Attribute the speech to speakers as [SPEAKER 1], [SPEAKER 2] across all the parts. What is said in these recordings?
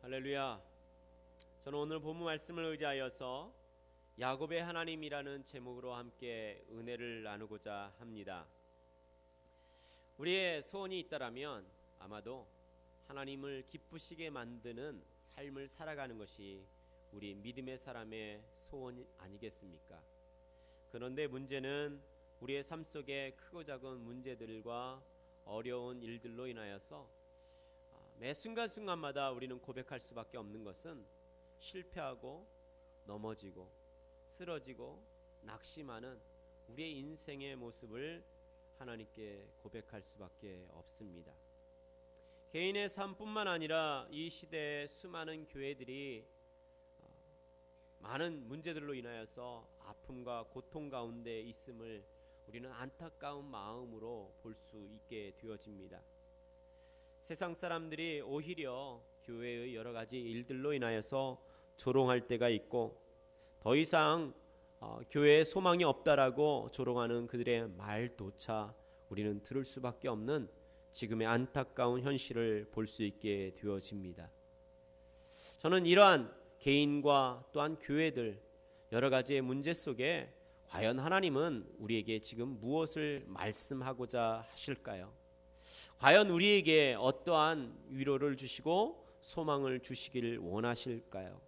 [SPEAKER 1] 할렐루야. 저는 오늘 본문 말씀을 의지하여서 야곱의 하나님이라는 제목으로 함께 은혜를 나누고자 합니다. 우리의 소원이 있다라면 아마도 하나님을 기쁘시게 만드는 삶을 살아가는 것이 우리 믿음의 사람의 소원 아니겠습니까? 그런데 문제는 우리의 삶 속에 크고 작은 문제들과 어려운 일들로 인하여서 매 순간순간마다 우리는 고백할 수밖에 없는 것은 실패하고 넘어지고 쓰러지고 낙심하는 우리의 인생의 모습을 하나님께 고백할 수밖에 없습니다. 개인의 삶뿐만 아니라 이 시대의 수많은 교회들이 많은 문제들로 인하여서 아픔과 고통 가운데 있음을 우리는 안타까운 마음으로 볼 수 있게 되어집니다. 세상 사람들이 오히려 교회의 여러 가지 일들로 인하여서 조롱할 때가 있고 더 이상 교회에 소망이 없다라고 조롱하는 그들의 말조차 우리는 들을 수밖에 없는 지금의 안타까운 현실을 볼 수 있게 되어집니다. 저는 이러한 개인과 또한 교회들 여러 가지의 문제 속에 과연 하나님은 우리에게 지금 무엇을 말씀하고자 하실까요? 과연 우리에게 어떠한 위로를 주시고 소망을 주시길 원하실까요?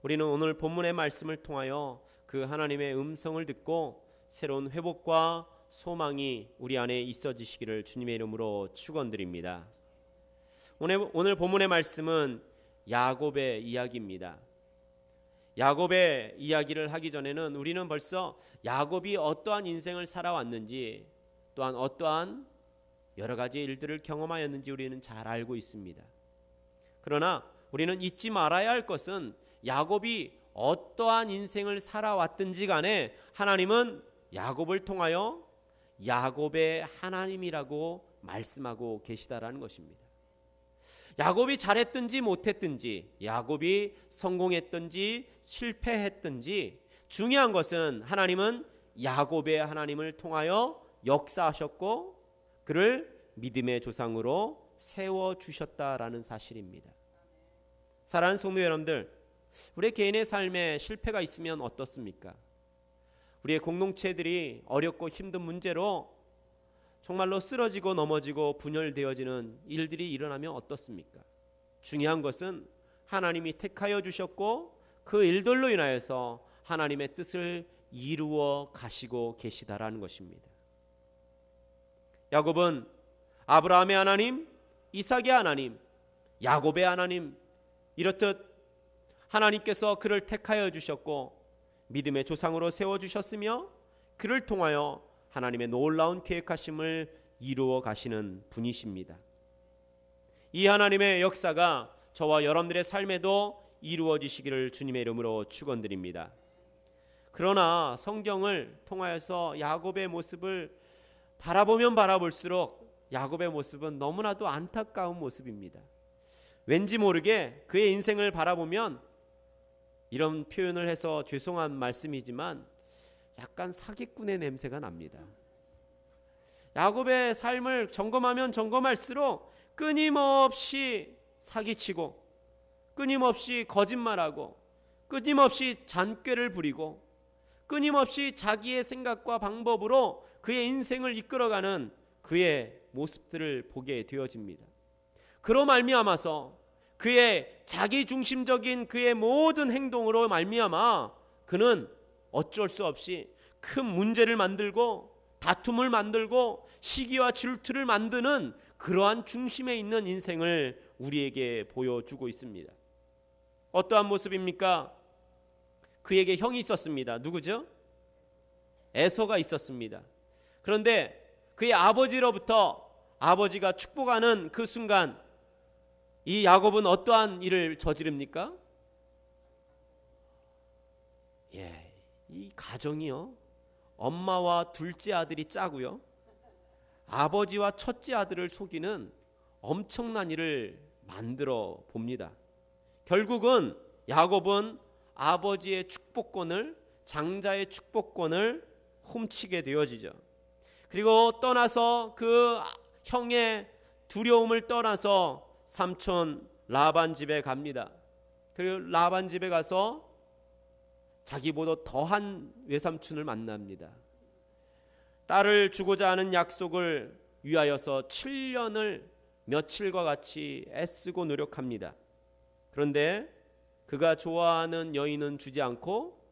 [SPEAKER 1] 우리는 오늘 본문의 말씀을 통하여 그 하나님의 음성을 듣고 새로운 회복과 소망이 우리 안에 있어지시기를 주님의 이름으로 축원드립니다. 오늘 본문의 말씀은 야곱의 이야기입니다. 야곱의 이야기를 하기 전에는 우리는 벌써 야곱이 어떠한 인생을 살아왔는지 또한 어떠한 여러 가지 일들을 경험하였는지 우리는 잘 알고 있습니다. 그러나 우리는 잊지 말아야 할 것은 야곱이 어떠한 인생을 살아왔든지 간에 하나님은 야곱을 통하여 야곱의 하나님이라고 말씀하고 계시다라는 것입니다. 야곱이 잘했든지 못했든지, 야곱이 성공했든지 실패했든지 중요한 것은 하나님은 야곱의 하나님을 통하여 역사하셨고 그를 믿음의 조상으로 세워주셨다라는 사실입니다. 사랑하는 성도 여러분들, 우리 개인의 삶에 실패가 있으면 어떻습니까? 우리의 공동체들이 어렵고 힘든 문제로 정말로 쓰러지고 넘어지고 분열되어지는 일들이 일어나면 어떻습니까? 중요한 것은 하나님이 택하여 주셨고 그 일들로 인하여서 하나님의 뜻을 이루어 가시고 계시다라는 것입니다. 야곱은 아브라함의 하나님, 이삭의 하나님, 야곱의 하나님 이렇듯 하나님께서 그를 택하여 주셨고 믿음의 조상으로 세워주셨으며 그를 통하여 하나님의 놀라운 계획하심을 이루어 가시는 분이십니다. 이 하나님의 역사가 저와 여러분들의 삶에도 이루어지시기를 주님의 이름으로 축원드립니다. 그러나 성경을 통하여서 야곱의 모습을 바라보면 바라볼수록 야곱의 모습은 너무나도 안타까운 모습입니다. 왠지 모르게 그의 인생을 바라보면 이런 표현을 해서 죄송한 말씀이지만 약간 사기꾼의 냄새가 납니다. 야곱의 삶을 점검하면 점검할수록 끊임없이 사기치고 끊임없이 거짓말하고 끊임없이 잔꾀를 부리고 끊임없이 자기의 생각과 방법으로 그의 인생을 이끌어가는 그의 모습들을 보게 되어집니다. 그로 말미암아서 그의 자기중심적인 그의 모든 행동으로 말미암아 그는 어쩔 수 없이 큰 문제를 만들고 다툼을 만들고 시기와 질투를 만드는 그러한 중심에 있는 인생을 우리에게 보여주고 있습니다. 어떠한 모습입니까? 그에게 형이 있었습니다. 누구죠? 에서가 있었습니다. 그런데 그의 아버지로부터 아버지가 축복하는 그 순간 이 야곱은 어떠한 일을 저지릅니까? 이 가정이요, 엄마와 둘째 아들이 짜고요, 아버지와 첫째 아들을 속이는 엄청난 일을 만들어 봅니다. 결국은 야곱은 아버지의 축복권을, 장자의 축복권을 훔치게 되어지죠. 그리고 떠나서 그 형의 두려움을 떠나서 삼촌 라반 집에 갑니다. 그리고 라반 집에 가서 자기보다 더한 외삼촌을 만납니다. 딸을 주고자 하는 약속을 위하여서 7년을 며칠과 같이 애쓰고 노력합니다. 그런데 그가 좋아하는 여인은 주지 않고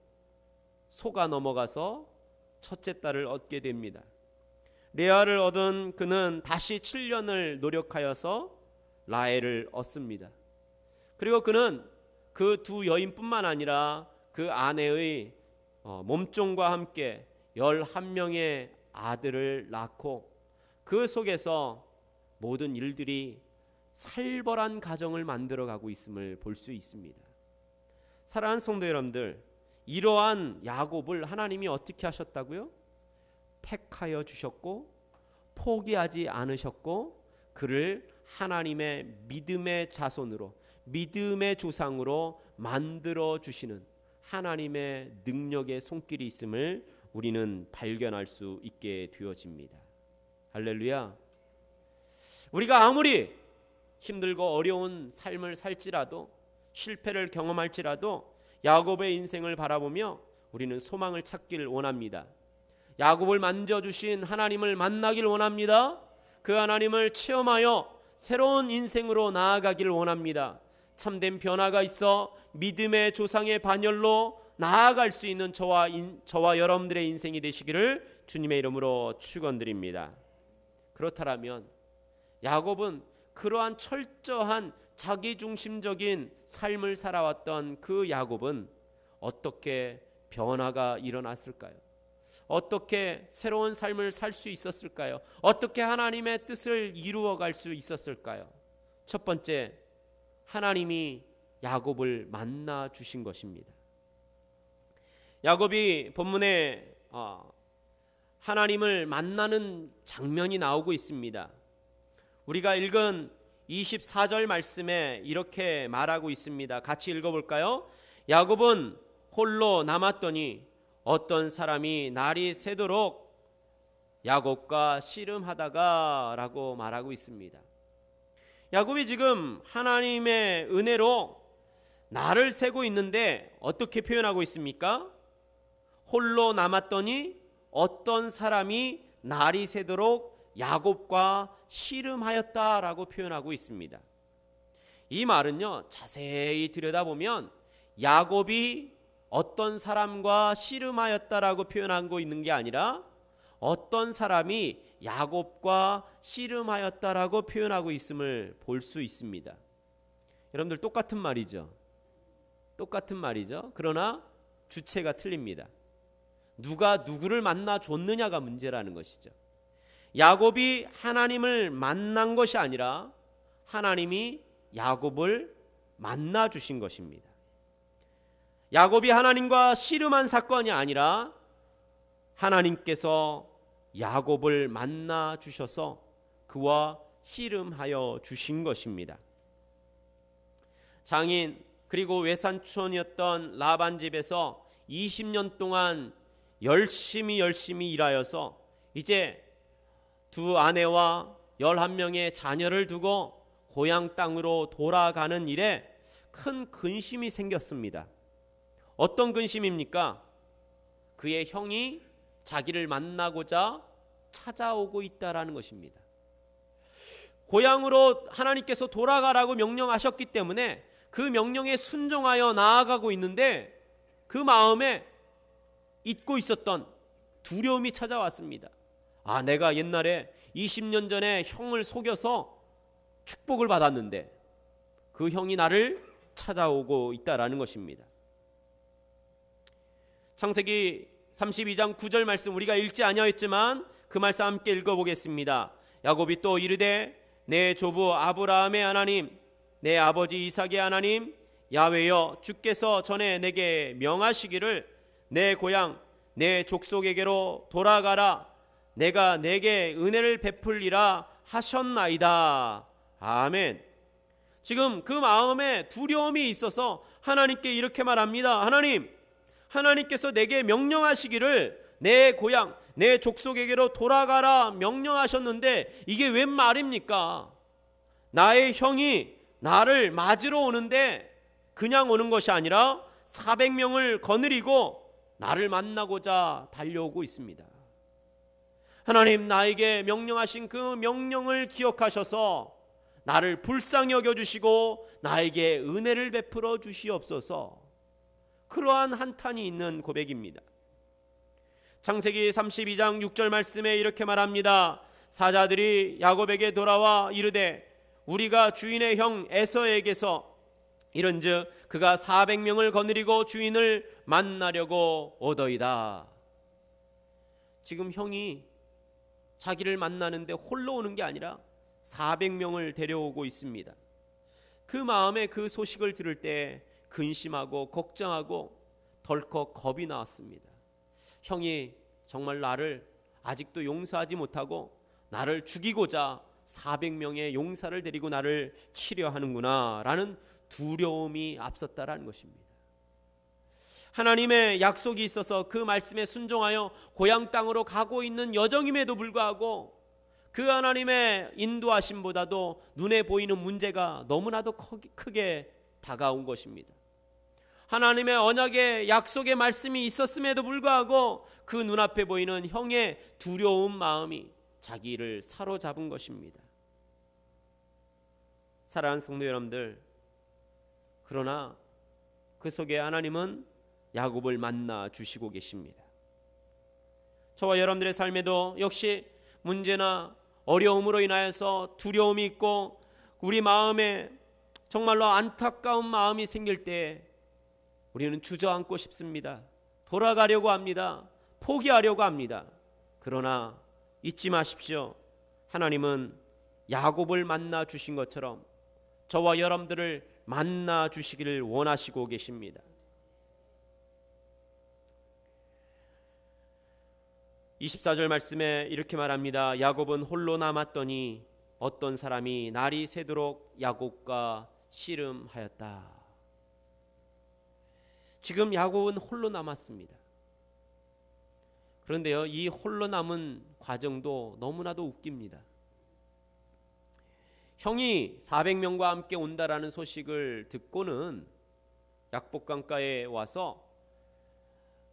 [SPEAKER 1] 속아 넘어가서 첫째 딸을 얻게 됩니다. 레아를 얻은 그는 다시 7년을 노력하여서 라헬을 얻습니다. 그리고 그는 그 두 여인뿐만 아니라 그 아내의 몸종과 함께 11명의 아들을 낳고 그 속에서 모든 일들이 살벌한 가정을 만들어가고 있음을 볼 수 있습니다. 사랑하는 성도 여러분들, 이러한 야곱을 하나님이 어떻게 하셨다고요? 택하여 주셨고 포기하지 않으셨고 그를 하나님의 믿음의 자손으로, 믿음의 조상으로 만들어 주시는 하나님의 능력의 손길이 있음을 우리는 발견할 수 있게 되어집니다. 할렐루야. 우리가 아무리 힘들고 어려운 삶을 살지라도, 실패를 경험할지라도 야곱의 인생을 바라보며 우리는 소망을 찾길 원합니다. 야곱을 만져주신 하나님을 만나길 원합니다. 그 하나님을 체험하여 새로운 인생으로 나아가길 원합니다. 참된 변화가 있어 믿음의 조상의 반열로 나아갈 수 있는 저와 여러분들의 인생이 되시기를 주님의 이름으로 축원드립니다. 그렇다면 야곱은 그러한 철저한 자기중심적인 삶을 살아왔던 그 야곱은 어떻게 변화가 일어났을까요? 어떻게 새로운 삶을 살 수 있었을까요? 어떻게 하나님의 뜻을 이루어갈 수 있었을까요? 첫 번째, 하나님이 야곱을 만나 주신 것입니다. 야곱이 본문에 하나님을 만나는 장면이 나오고 있습니다. 우리가 읽은 24절 말씀에 이렇게 말하고 있습니다. 같이 읽어볼까요? 야곱은 홀로 남았더니 어떤 사람이 날이 새도록 야곱과 씨름하다가 라고 말하고 있습니다. 야곱이 지금 하나님의 은혜로 날을 새고 있는데 어떻게 표현하고 있습니까? 홀로 남았더니 어떤 사람이 날이 새도록 야곱과 씨름하였다라고 표현하고 있습니다. 이 말은요, 자세히 들여다보면 야곱이 어떤 사람과 씨름하였다라고 표현하고 있는 게 아니라 어떤 사람이 야곱과 씨름하였다라고 표현하고 있음을 볼 수 있습니다. 여러분들 똑같은 말이죠. 똑같은 말이죠. 그러나 주체가 틀립니다. 누가 누구를 만나 줬느냐가 문제라는 것이죠. 야곱이 하나님을 만난 것이 아니라 하나님이 야곱을 만나 주신 것입니다. 야곱이 하나님과 씨름한 사건이 아니라 하나님께서 야곱을 만나 주셔서 그와 씨름하여 주신 것입니다. 장인 그리고 외삼촌이었던 라반 집에서 20년 동안 열심히 일하여서 이제 두 아내와 11명의 자녀를 두고 고향 땅으로 돌아가는 일에 큰 근심이 생겼습니다. 어떤 근심입니까? 그의 형이 자기를 만나고자 찾아오고 있다라는 것입니다. 고향으로 하나님께서 돌아가라고 명령하셨기 때문에 그 명령에 순종하여 나아가고 있는데 그 마음에 잊고 있었던 두려움이 찾아왔습니다. 내가 옛날에 20년 전에 형을 속여서 축복을 받았는데 그 형이 나를 찾아오고 있다라는 것입니다. 창세기 32장 9절 말씀 우리가 읽지 아니하였지만 그 말씀 함께 읽어보겠습니다. 야곱이 또 이르되 내 조부 아브라함의 하나님 내 아버지 이삭의 하나님 야훼여 주께서 전에 내게 명하시기를 내 고향 내 족속에게로 돌아가라 내가 내게 은혜를 베풀리라 하셨나이다. 아멘. 지금 그 마음에 두려움이 있어서 하나님께 이렇게 말합니다. 하나님께서 내게 명령하시기를 내 고향 내 족속에게로 돌아가라 명령하셨는데 이게 웬 말입니까? 나의 형이 나를 맞으러 오는데 그냥 오는 것이 아니라 400명을 거느리고 나를 만나고자 달려오고 있습니다. 하나님, 나에게 명령하신 그 명령을 기억하셔서 나를 불쌍히 여겨주시고 나에게 은혜를 베풀어 주시옵소서. 그러한 한탄이 있는 고백입니다. 창세기 32장 6절 말씀에 이렇게 말합니다. 사자들이 야곱에게 돌아와 이르되 우리가 주인의 형 에서에게서 이른즉 그가 400명을 거느리고 주인을 만나려고 오더이다. 지금 형이 자기를 만나는데 홀로 오는 게 아니라 400명을 데려오고 있습니다. 그 마음에 그 소식을 들을 때 근심하고 걱정하고 덜컥 겁이 나왔습니다. 형이 정말 나를 아직도 용서하지 못하고 나를 죽이고자 400명의 용사를 데리고 나를 치려 하는구나 라는 두려움이 앞섰다라는 것입니다. 하나님의 약속이 있어서 그 말씀에 순종하여 고향 땅으로 가고 있는 여정임에도 불구하고 그 하나님의 인도하심보다도 눈에 보이는 문제가 너무나도 크게 다가온 것입니다. 하나님의 언약의 약속의 말씀이 있었음에도 불구하고 그 눈앞에 보이는 형의 두려운 마음이 자기를 사로잡은 것입니다. 사랑하는 성도 여러분들, 그러나 그 속에 하나님은 야곱을 만나 주시고 계십니다. 저와 여러분들의 삶에도 역시 문제나 어려움으로 인하여서 두려움이 있고 우리 마음에 정말로 안타까운 마음이 생길 때 우리는 주저앉고 싶습니다. 돌아가려고 합니다. 포기하려고 합니다. 그러나 잊지 마십시오. 하나님은 야곱을 만나 주신 것처럼 저와 여러분들을 만나 주시기를 원하시고 계십니다. 24절 말씀에 이렇게 말합니다. 야곱은 홀로 남았더니 어떤 사람이 날이 새도록 야곱과 씨름하였다. 지금 야곱은 홀로 남았습니다. 그런데요, 이 홀로 남은 과정도 너무나도 웃깁니다. 형이 400명과 함께 온다라는 소식을 듣고는 약복강가에 와서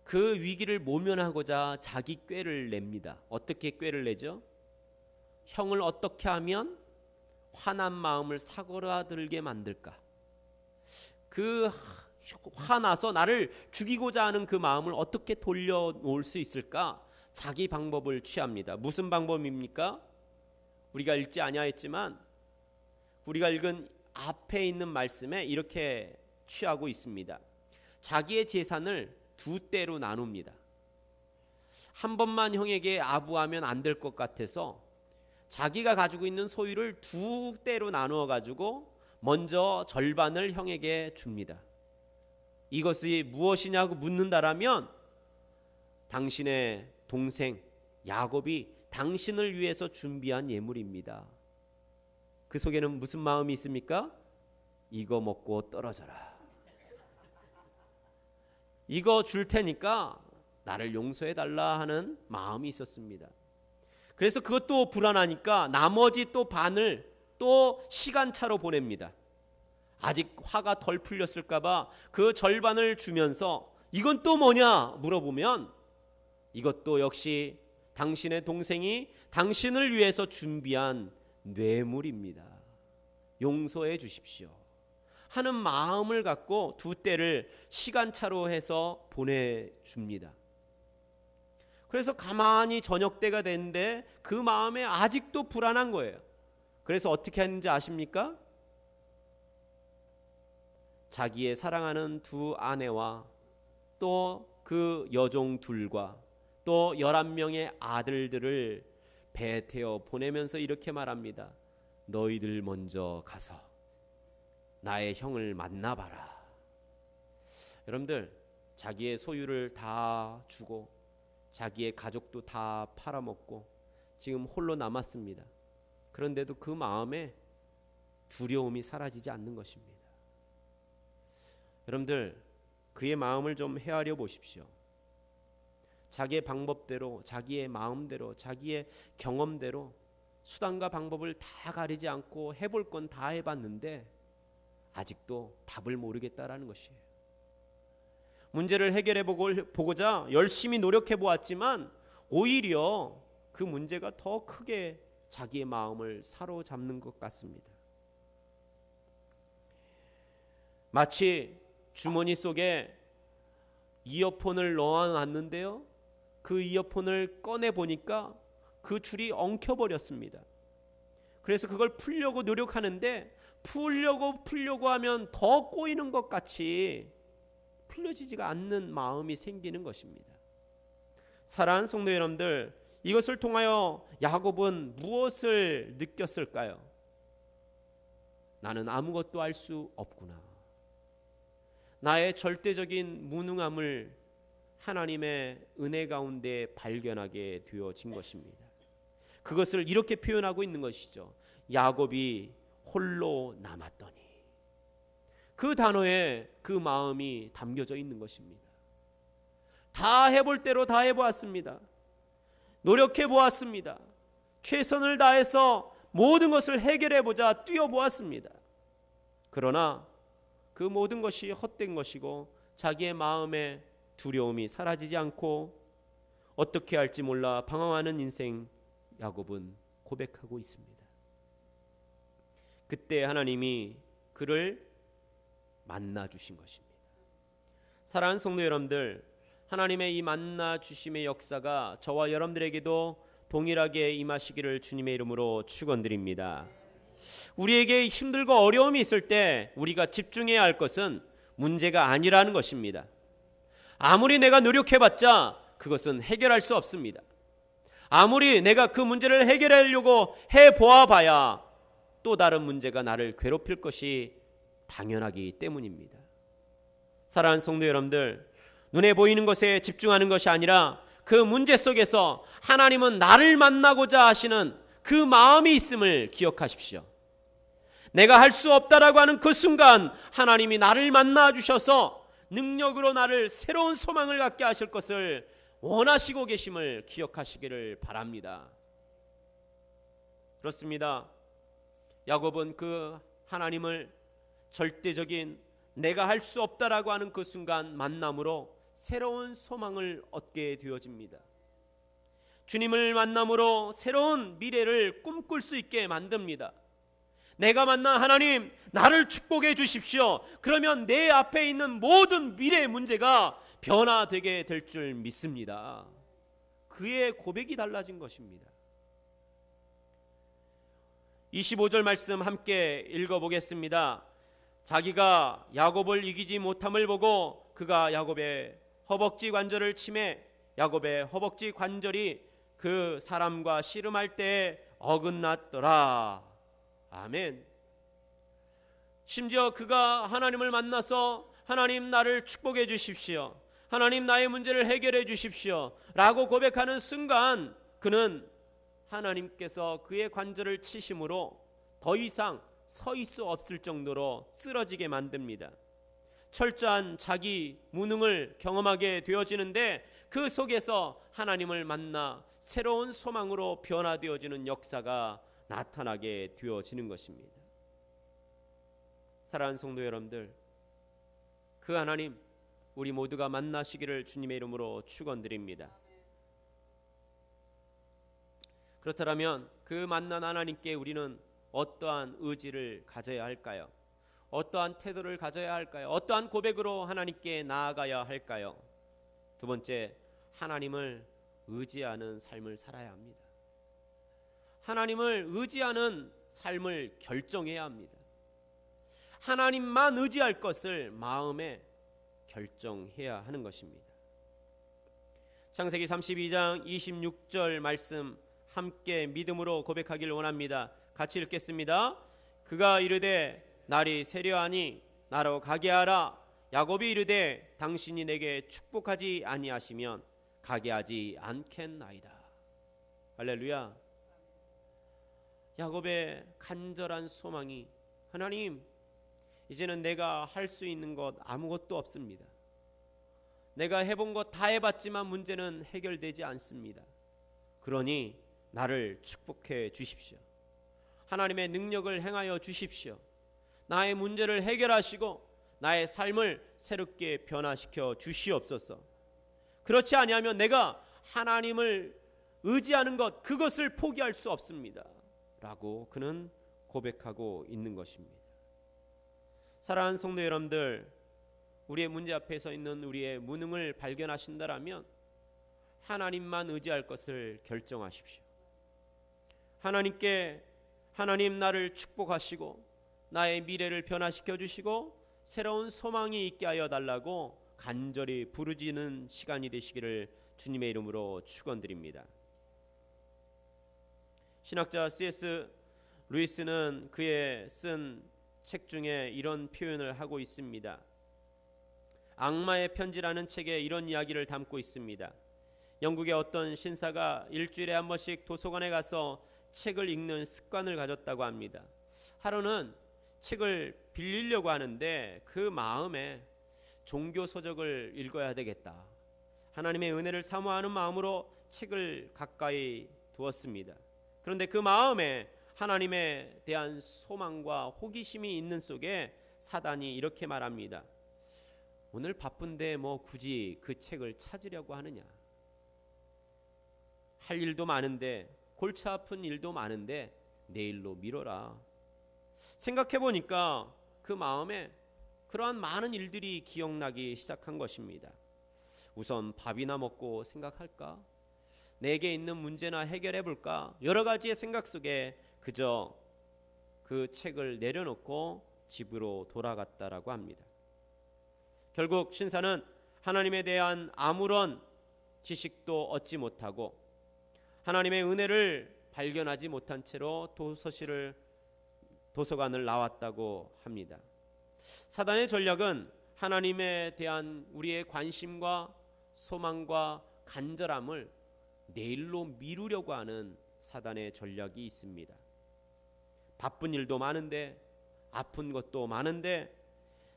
[SPEAKER 1] 그 위기를 모면하고자 자기 꾀를 냅니다. 어떻게 꾀를 내죠? 형을 어떻게 하면 화난 마음을 사그라들게 만들까? 그 화나서 나를 죽이고자 하는 그 마음을 어떻게 돌려놓을 수 있을까? 자기 방법을 취합니다. 무슨 방법입니까? 우리가 읽지 아니하였지만 우리가 읽은 앞에 있는 말씀에 이렇게 취하고 있습니다. 자기의 재산을 두 때로 나눕니다. 한 번만 형에게 아부하면 안 될 것 같아서 자기가 가지고 있는 소유를 두 때로 나누어 가지고 먼저 절반을 형에게 줍니다. 이것이 무엇이냐고 묻는다라면 당신의 동생 야곱이 당신을 위해서 준비한 예물입니다. 그 속에는 무슨 마음이 있습니까? 이거 먹고 떨어져라. 이거 줄 테니까 나를 용서해달라 하는 마음이 있었습니다. 그래서 그것도 불안하니까 나머지 또 반을 또 시간차로 보냅니다. 아직 화가 덜 풀렸을까봐 그 절반을 주면서 이건 또 뭐냐 물어보면 이것도 역시 당신의 동생이 당신을 위해서 준비한 뇌물입니다. 용서해 주십시오 하는 마음을 갖고 두 때를 시간차로 해서 보내줍니다. 그래서 가만히 저녁 때가 됐는데 그 마음에 아직도 불안한 거예요. 그래서 어떻게 했는지 아십니까? 자기의 사랑하는 두 아내와 또 그 여종 둘과 또 11명의 아들들을 배 태워 보내면서 이렇게 말합니다. 너희들 먼저 가서 나의 형을 만나봐라. 여러분들, 자기의 소유를 다 주고 자기의 가족도 다 팔아먹고 지금 홀로 남았습니다. 그런데도 그 마음에 두려움이 사라지지 않는 것입니다. 여러분들, 그의 마음을 좀 헤아려 보십시오. 자기의 방법대로, 자기의 마음대로, 자기의 경험대로 수단과 방법을 다 가리지 않고 해볼 건 다 해봤는데 아직도 답을 모르겠다라는 것이에요. 문제를 해결해 보고자 열심히 노력해 보았지만 오히려 그 문제가 더 크게 자기의 마음을 사로잡는 것 같습니다. 마치 주머니 속에 이어폰을 넣어놨는데요, 그 이어폰을 꺼내 보니까 그 줄이 엉켜버렸습니다. 그래서 그걸 풀려고 노력하는데 풀려고 하면 더 꼬이는 것 같이 풀려지지가 않는 마음이 생기는 것입니다. 사랑하는 성도 여러분들, 이것을 통하여 야곱은 무엇을 느꼈을까요? 나는 아무것도 할 수 없구나. 나의 절대적인 무능함을 하나님의 은혜 가운데 발견하게 되어진 것입니다. 그것을 이렇게 표현하고 있는 것이죠. 야곱이 홀로 남았더니. 그 단어에 그 마음이 담겨져 있는 것입니다. 다 해볼 대로 다 해보았습니다. 노력해 보았습니다. 최선을 다해서 모든 것을 해결해 보자 뛰어보았습니다. 그러나 그 모든 것이 헛된 것이고 자기의 마음에 두려움이 사라지지 않고 어떻게 할지 몰라 방황하는 인생, 야곱은 고백하고 있습니다. 그때 하나님이 그를 만나 주신 것입니다. 사랑하는 성도 여러분들, 하나님의 이 만나 주심의 역사가 저와 여러분들에게도 동일하게 임하시기를 주님의 이름으로 축원드립니다. 우리에게 힘들고 어려움이 있을 때 우리가 집중해야 할 것은 문제가 아니라는 것입니다. 아무리 내가 노력해봤자 그것은 해결할 수 없습니다. 아무리 내가 그 문제를 해결하려고 해보아봐야 또 다른 문제가 나를 괴롭힐 것이 당연하기 때문입니다. 사랑하는 성도 여러분들, 눈에 보이는 것에 집중하는 것이 아니라 그 문제 속에서 하나님은 나를 만나고자 하시는 그 마음이 있음을 기억하십시오. 내가 할 수 없다라고 하는 그 순간 하나님이 나를 만나 주셔서 능력으로 나를 새로운 소망을 갖게 하실 것을 원하시고 계심을 기억하시기를 바랍니다. 그렇습니다. 야곱은 그 하나님을 절대적인 내가 할 수 없다라고 하는 그 순간 만남으로 새로운 소망을 얻게 되어집니다. 주님을 만남으로 새로운 미래를 꿈꿀 수 있게 만듭니다. 내가 만난 하나님, 나를 축복해 주십시오. 그러면 내 앞에 있는 모든 미래의 문제가 변화되게 될 줄 믿습니다. 그의 고백이 달라진 것입니다. 25절 말씀 함께 읽어보겠습니다. 자기가 야곱을 이기지 못함을 보고 그가 야곱의 허벅지 관절을 치매 야곱의 허벅지 관절이 그 사람과 씨름할 때에 어긋났더라. 아멘. 심지어 그가 하나님을 만나서 하나님 나를 축복해 주십시오. 하나님 나의 문제를 해결해 주십시오. 라고 고백하는 순간 그는 하나님께서 그의 관절을 치심으로 더 이상 서 있을 수 없을 정도로 쓰러지게 만듭니다. 철저한 자기 무능을 경험하게 되어지는데 그 속에서 하나님을 만나 새로운 소망으로 변화되어지는 역사가 나타나게 되어지는 것입니다. 사랑하는 성도 여러분들, 그 하나님 우리 모두가 만나시기를 주님의 이름으로 축원드립니다. 그렇다면 그 만난 하나님께 우리는 어떠한 의지를 가져야 할까요? 어떠한 태도를 가져야 할까요? 어떠한 고백으로 하나님께 나아가야 할까요? 두 번째, 하나님을 의지하는 삶을 살아야 합니다. 하나님을 의지하는 삶을 결정해야 합니다. 하나님만 의지할 것을 마음에 결정해야 하는 것입니다. 창세기 32장 26절 말씀 함께 믿음으로 고백하기를 원합니다. 같이 읽겠습니다. 그가 이르되 날이 세려하니 나로 가게 하라. 야곱이 이르되 당신이 내게 축복하지 아니하시면 가게 하지 않겠나이다. 할렐루야. 야곱의 간절한 소망이, 하나님 이제는 내가 할 수 있는 것 아무것도 없습니다. 내가 해본 것 다 해봤지만 문제는 해결되지 않습니다. 그러니 나를 축복해 주십시오. 하나님의 능력을 행하여 주십시오. 나의 문제를 해결하시고 나의 삶을 새롭게 변화시켜 주시옵소서. 그렇지 아니하면 내가 하나님을 의지하는 것, 그것을 포기할 수 없습니다 라고 그는 고백하고 있는 것입니다. 사랑하는 성도 여러분들, 우리의 문제 앞에 서 있는 우리의 무능을 발견하신다라면 하나님만 의지할 것을 결정하십시오. 하나님 나를 축복하시고 나의 미래를 변화시켜 주시고 새로운 소망이 있게 하여 달라고 간절히 부르짖는 시간이 되시기를 주님의 이름으로 축원드립니다. 신학자 C.S. 루이스는 그의 쓴 책 중에 이런 표현을 하고 있습니다. 악마의 편지라는 책에 이런 이야기를 담고 있습니다. 영국의 어떤 신사가 일주일에 한 번씩 도서관에 가서 책을 읽는 습관을 가졌다고 합니다. 하루는 책을 빌리려고 하는데 그 마음에 종교 서적을 읽어야 되겠다, 하나님의 은혜를 사모하는 마음으로 책을 가까이 두었습니다. 그런데 그 마음에 하나님에 대한 소망과 호기심이 있는 속에 사단이 이렇게 말합니다. 오늘 바쁜데 뭐 굳이 그 책을 찾으려고 하느냐, 할 일도 많은데, 골치 아픈 일도 많은데 내일로 미뤄라. 생각해보니까 그 마음에 그러한 많은 일들이 기억나기 시작한 것입니다. 우선 밥이나 먹고 생각할까? 내게 있는 문제나 해결해볼까? 여러 가지의 생각 속에 그저 그 책을 내려놓고 집으로 돌아갔다라고 합니다. 결국 신사는 하나님에 대한 아무런 지식도 얻지 못하고 하나님의 은혜를 발견하지 못한 채로 도서관을 나왔다고 합니다. 사단의 전략은 하나님에 대한 우리의 관심과 소망과 간절함을 내일로 미루려고 하는 사단의 전략이 있습니다. 바쁜 일도 많은데, 아픈 것도 많은데,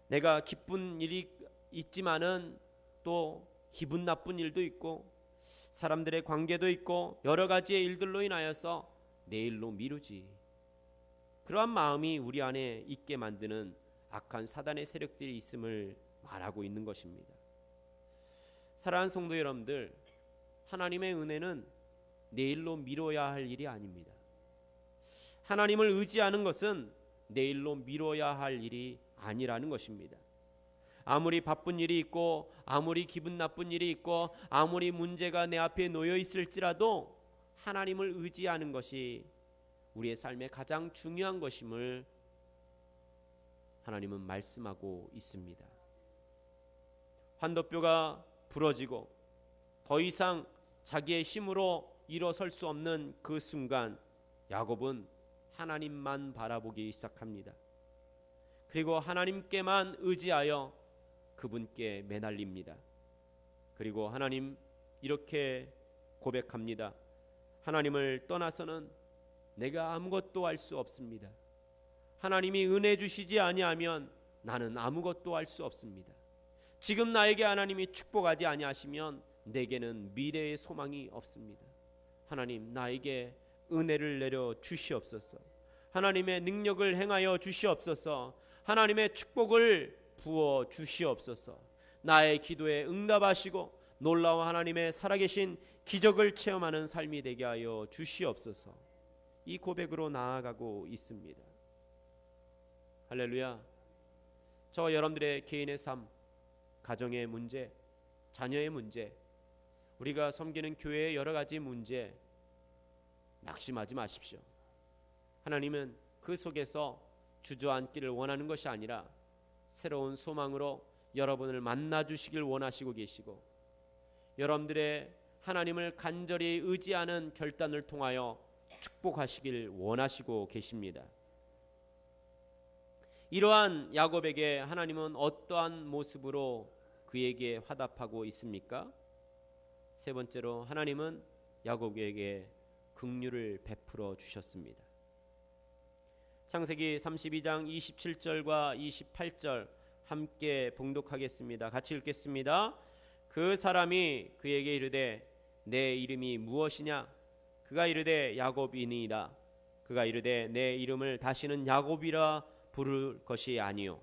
[SPEAKER 1] 내가 기쁜 일이 있지만은 또 기분 나쁜 일도 있고 사람들의 관계도 있고 여러 가지의 일들로 인하여서 내일로 미루지. 그러한 마음이 우리 안에 있게 만드는 악한 사단의 세력들이 있음을 말하고 있는 것입니다. 사랑하는 성도 여러분들, 하나님의 은혜는 내일로 미뤄야 할 일이 아닙니다. 하나님을 의지하는 것은 내일로 미뤄야 할 일이 아니라는 것입니다. 아무리 바쁜 일이 있고 아무리 기분 나쁜 일이 있고 아무리 문제가 내 앞에 놓여 있을지라도 하나님을 의지하는 것이 우리의 삶의 가장 중요한 것임을 하나님은 말씀하고 있습니다. 환도뼈가 부러지고 더 이상 자기의 힘으로 일어설 수 없는 그 순간 야곱은 하나님만 바라보기 시작합니다. 그리고 하나님께만 의지하여 그분께 매달립니다. 그리고 하나님 이렇게 고백합니다. 하나님을 떠나서는 내가 아무것도 할 수 없습니다. 하나님이 은혜 주시지 아니하면 나는 아무것도 할 수 없습니다. 지금 나에게 하나님이 축복하지 아니하시면 내게는 미래의 소망이 없습니다. 하나님 나에게 은혜를 내려 주시옵소서. 하나님의 능력을 행하여 주시옵소서. 하나님의 축복을 부어 주시옵소서. 나의 기도에 응답하시고 놀라운 하나님의 살아계신 기적을 체험하는 삶이 되게 하여 주시옵소서. 이 고백으로 나아가고 있습니다. 할렐루야. 저와 여러분들의 개인의 삶, 가정의 문제, 자녀의 문제, 우리가 섬기는 교회의 여러 가지 문제 낙심하지 마십시오. 하나님은 그 속에서 주저앉기를 원하는 것이 아니라 새로운 소망으로 여러분을 만나 주시길 원하시고 계시고 여러분들의 하나님을 간절히 의지하는 결단을 통하여 축복하시길 원하시고 계십니다. 이러한 야곱에게 하나님은 어떠한 모습으로 그에게 화답하고 있습니까? 세 번째로 하나님은 야곱에게 긍휼을 베풀어 주셨습니다. 창세기 32장 27절과 28절 함께 봉독하겠습니다. 같이 읽겠습니다. 그 사람이 그에게 이르되 내 이름이 무엇이냐? 그가 이르되 야곱이니이다. 그가 이르되 내 이름을 다시는 야곱이라 부를 것이 아니요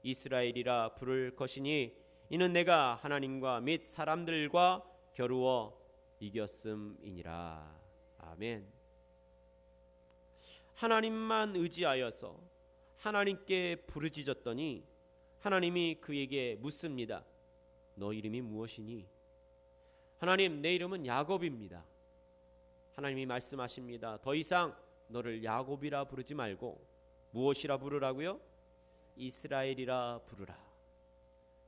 [SPEAKER 1] 이스라엘이라 부를 것이니 이는 내가 하나님과 및 사람들과 겨루어 이겼음이니라. 아멘. 하나님만 의지하여서 하나님께 부르짖었더니 하나님이 그에게 묻습니다. 너 이름이 무엇이니? 하나님, 내 이름은 야곱입니다. 하나님이 말씀하십니다. 더 이상 너를 야곱이라 부르지 말고 무엇이라 부르라고요? 이스라엘이라 부르라.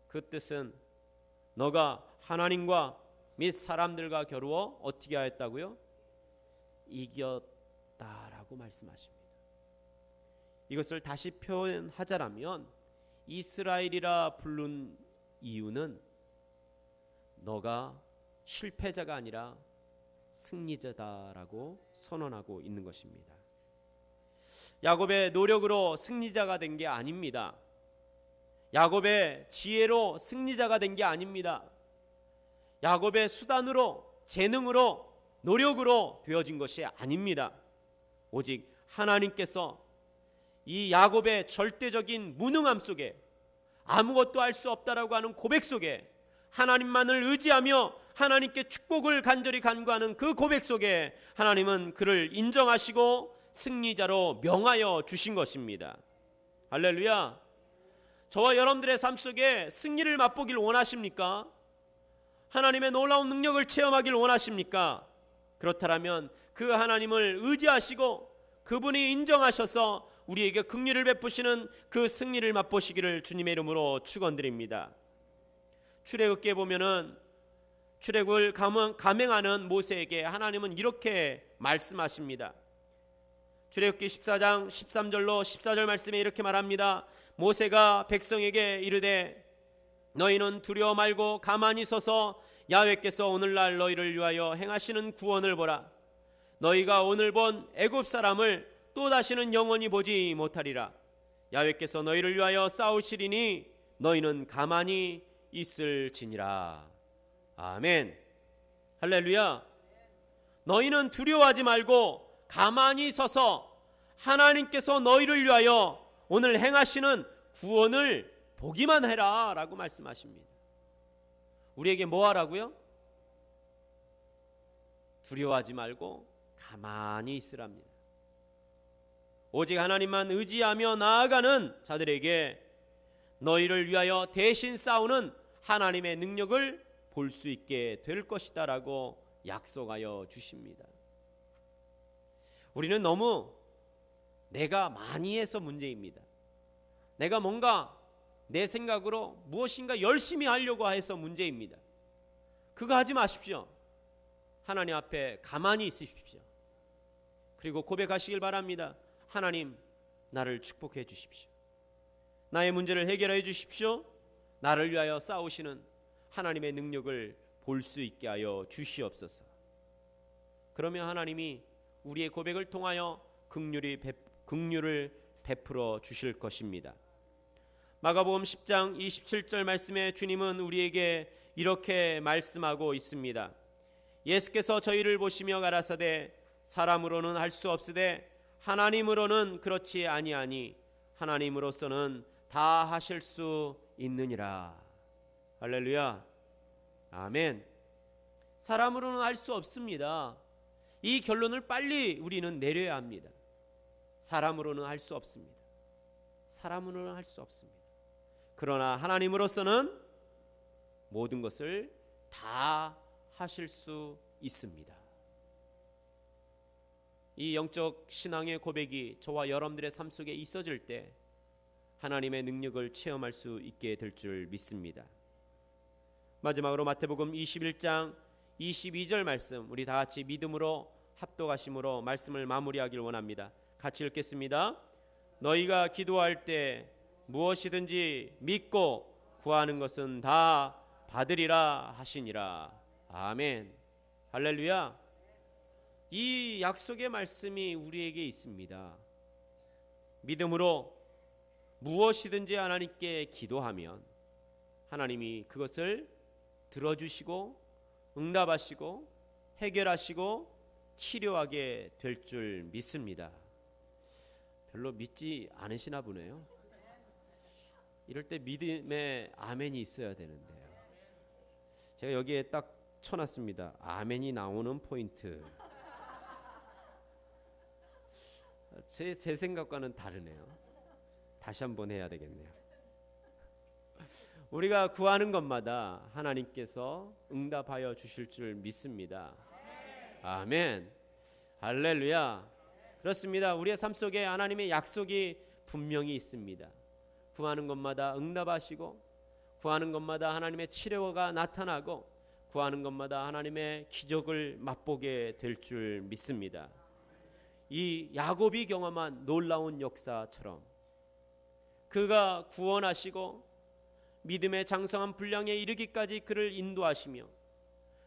[SPEAKER 1] 그 뜻은 너가 하나님과 및 사람들과 겨루어 어떻게 하였다고요? 이겼다라고 말씀하십니다. 이것을 다시 표현하자면 이스라엘이라 부른 이유는 너가 실패자가 아니라 승리자다라고 선언하고 있는 것입니다. 야곱의 노력으로 승리자가 된 게 아닙니다. 야곱의 지혜로 승리자가 된 게 아닙니다. 야곱의 수단으로, 재능으로, 노력으로 되어진 것이 아닙니다. 오직 하나님께서 이 야곱의 절대적인 무능함 속에, 아무것도 할 수 없다라고 하는 고백 속에 하나님만을 의지하며 하나님께 축복을 간절히 간구하는 그 고백 속에 하나님은 그를 인정하시고 승리자로 명하여 주신 것입니다. 할렐루야. 저와 여러분들의 삶 속에 승리를 맛보길 원하십니까? 하나님의 놀라운 능력을 체험하길 원하십니까? 그렇다면 그 하나님을 의지하시고 그분이 인정하셔서 우리에게 긍휼을 베푸시는 그 승리를 맛보시기를 주님의 이름으로 축원드립니다. 출애굽기에 보면은 출애굽을 감행하는 모세에게 하나님은 이렇게 말씀하십니다. 출애굽기 14장 13절로 14절 말씀에 이렇게 말합니다. 모세가 백성에게 이르되 너희는 두려워 말고 가만히 서서 야훼께서 오늘날 너희를 위하여 행하시는 구원을 보라. 너희가 오늘 본 애굽 사람을 또 다시는 영원히 보지 못하리라. 야훼께서 너희를 위하여 싸우시리니 너희는 가만히 있을지니라. 아멘. 할렐루야. 너희는 두려워하지 말고 가만히 서서 하나님께서 너희를 위하여 오늘 행하시는 구원을 보기만 해라 라고 말씀하십니다. 우리에게 뭐 하라고요? 두려워하지 말고 가만히 있으랍니다. 오직 하나님만 의지하며 나아가는 자들에게 너희를 위하여 대신 싸우는 하나님의 능력을 볼 수 있게 될 것이다 라고 약속하여 주십니다. 우리는 너무 내가 많이 해서 문제입니다. 내가 뭔가 내 생각으로 무엇인가 열심히 하려고 해서 문제입니다. 그거 하지 마십시오. 하나님 앞에 가만히 있으십시오. 그리고 고백하시길 바랍니다. 하나님, 나를 축복해 주십시오. 나의 문제를 해결해 주십시오. 나를 위하여 싸우시는 하나님의 능력을 볼 수 있게 하여 주시옵소서. 그러면 하나님이 우리의 고백을 통하여 긍휼을 베풀어 주실 것입니다. 마가복음 10장 27절 말씀에 주님은 우리에게 이렇게 말씀하고 있습니다. 예수께서 저희를 보시며 가라사대 사람으로는 할 수 없으되 하나님으로는 그렇지 아니하니 하나님으로서는 다 하실 수 있느니라. 할렐루야. 아멘. 사람으로는 할 수 없습니다. 이 결론을 빨리 우리는 내려야 합니다. 사람으로는 할 수 없습니다. 사람으로는 할 수 없습니다. 그러나 하나님으로서는 모든 것을 다 하실 수 있습니다. 이 영적 신앙의 고백이 저와 여러분들의 삶 속에 있어질 때 하나님의 능력을 체험할 수 있게 될 줄 믿습니다. 마지막으로 마태복음 21장 22절 말씀, 우리 다 같이 믿음으로 합독하심으로 말씀을 마무리하길 원합니다. 같이 읽겠습니다. 너희가 기도할 때 무엇이든지 믿고 구하는 것은 다 받으리라 하시니라. 아멘. 할렐루야. 이 약속의 말씀이 우리에게 있습니다. 믿음으로 무엇이든지 하나님께 기도하면 하나님이 그것을 들어주시고 응답하시고 해결하시고 치료하게 될 줄 믿습니다. 별로 믿지 않으시나 보네요. 이럴 때 믿음의 아멘이 있어야 되는데요. 제가 여기에 딱 쳐놨습니다. 아멘이 나오는 포인트. 제 생각과는 다르네요. 다시 한번 해야 되겠네요. 우리가 구하는 것마다 하나님께서 응답하여 주실 줄 믿습니다. 아멘. 할렐루야. 그렇습니다. 우리의 삶 속에 하나님의 약속이 분명히 있습니다. 구하는 것마다 응답하시고, 구하는 것마다 하나님의 치료가 나타나고, 구하는 것마다 하나님의 기적을 맛보게 될 줄 믿습니다. 이 야곱이 경험한 놀라운 역사처럼 그가 구원하시고 믿음의 장성한 분량에 이르기까지 그를 인도하시며,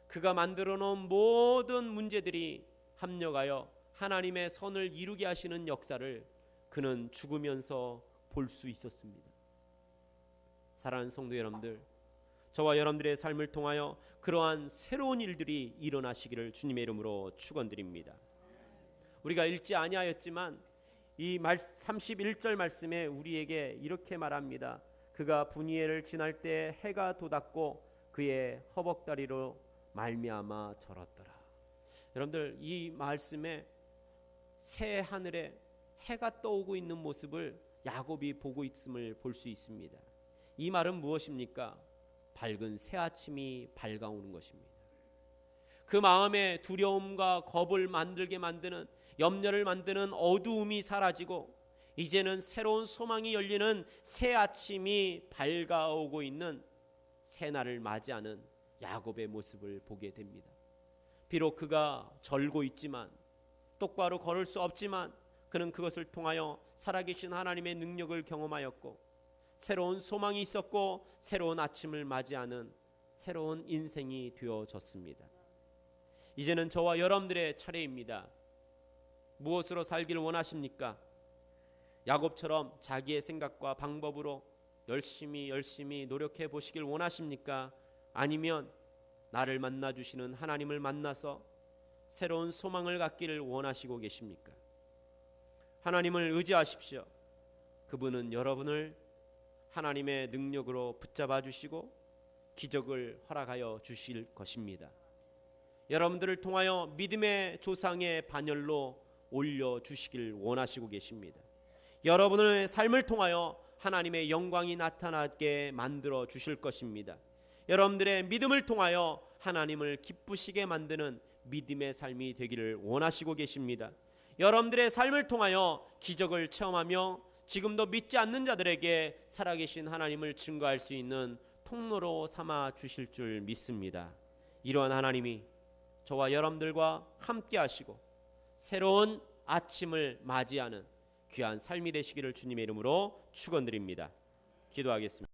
[SPEAKER 1] 그가 만들어 놓은 모든 문제들이 합력하여 하나님의 선을 이루게 하시는 역사를 그는 죽으면서 볼 수 있었습니다. 사랑하는 성도 여러분들, 저와 여러분들의 삶을 통하여 그러한 새로운 일들이 일어나시기를 주님의 이름으로 축원드립니다. 우리가 읽지 아니하였지만 이 31절 말씀에 우리에게 이렇게 말합니다. 그가 분이엘을 지날 때 해가 돋았고 그의 허벅다리로 말미암아 절었더라. 여러분들, 이 말씀에 새 하늘에 해가 떠오고 있는 모습을 야곱이 보고 있음을 볼 수 있습니다. 이 말은 무엇입니까? 밝은 새 아침이 밝아오는 것입니다. 그 마음에 두려움과 겁을 만들게 만드는, 염려를 만드는 어두움이 사라지고 이제는 새로운 소망이 열리는 새 아침이 밝아오고 있는 새날을 맞이하는 야곱의 모습을 보게 됩니다. 비록 그가 절고 있지만, 똑바로 걸을 수 없지만 그는 그것을 통하여 살아계신 하나님의 능력을 경험하였고, 새로운 소망이 있었고 새로운 아침을 맞이하는 새로운 인생이 되어졌습니다. 이제는 저와 여러분들의 차례입니다. 무엇으로 살기를 원하십니까? 야곱처럼 자기의 생각과 방법으로 열심히 노력해 보시길 원하십니까? 아니면 나를 만나 주시는 하나님을 만나서 새로운 소망을 갖기를 원하시고 계십니까? 하나님을 의지하십시오. 그분은 여러분을 하나님의 능력으로 붙잡아 주시고 기적을 허락하여 주실 것입니다. 여러분들을 통하여 믿음의 조상의 반열로 올려주시길 원하시고 계십니다. 여러분의 삶을 통하여 하나님의 영광이 나타나게 만들어 주실 것입니다. 여러분들의 믿음을 통하여 하나님을 기쁘시게 만드는 믿음의 삶이 되기를 원하시고 계십니다. 여러분들의 삶을 통하여 기적을 체험하며 지금도 믿지 않는 자들에게 살아계신 하나님을 증거할 수 있는 통로로 삼아 주실 줄 믿습니다. 이러한 하나님이 저와 여러분들과 함께 하시고 새로운 아침을 맞이하는 귀한 삶이 되시기를 주님의 이름으로 축원드립니다. 기도하겠습니다.